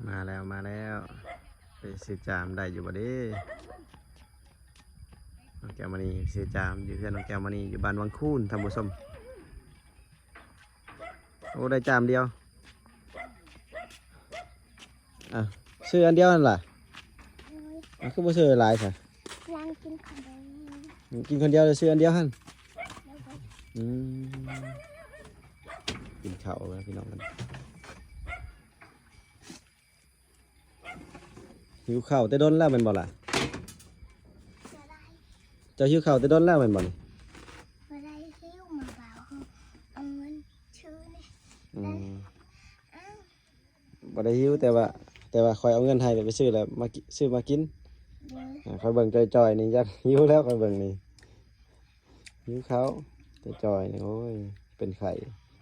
มาแล้วไปซื้อจามได้อยู่บ่เด้น้องแก้วมณีซื้อจามอยู่เพื่อนน้องแก้วมณีอยู่บ้านวังคูนท่านผู้ชมโอ้ได้จามเดียวอ่ะซื้ออันเดียวนั่นล่ะคือบ่ซื้อหลายซะล้างกินขนมกินคนเดียวเลยซื้ออันเดียวหั่นอืมกินข้าวกันพี่น้องกันหิวข้าวแต่โดนแล้วแม่นบ่ล่ะเจ้าหิวข้าวแต่โดนแล้วแม่นบ่นี่บ่ได้หิวมาเบาเอาเงินชื่อนี่บ่ได้หิวแต่ว่าคอยเอาเงินให้ไปซื้อแล้วมาซื้อมากินคอยเบิ่งจ่อยๆนี่ยักหิวแล้วคอยเบิ่งนี่หิวข้าวจ่อยๆนี่โอ้ยเป็นไข่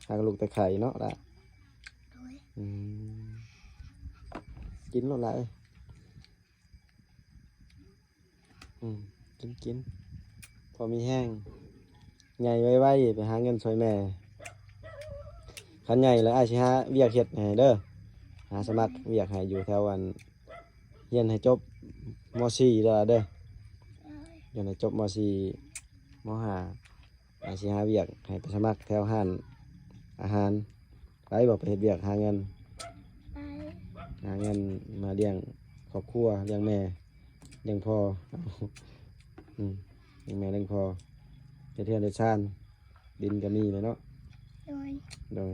หากลูกแต่ไข่เนาะล่ะกินแล้วล่ะกินพอมีแห้งใหญ่ไว้ไปหาเงินช่วยแม่คันใหญ่แล้วอาชีหาเวียกเฮ็ดให้เด้อหาสมัครเวียกให้อยู่แถววันเรียนให้จบม .4 เด้อเรียนให้จบม .4 ม .5 อาชีหาเวียกให้ไปสมัครแถวห้านอาหารไปบอกไปเฮ็ดเวียกหาเงินมาเลี้ยงครอบครัวเลี้ยงแม่เลี้ยงพ่อเลี้ยงแม่เลี้ยงพ่อเฮ็ดเทือนเฮ็ดชานดินก็มีเลยเนาะโดย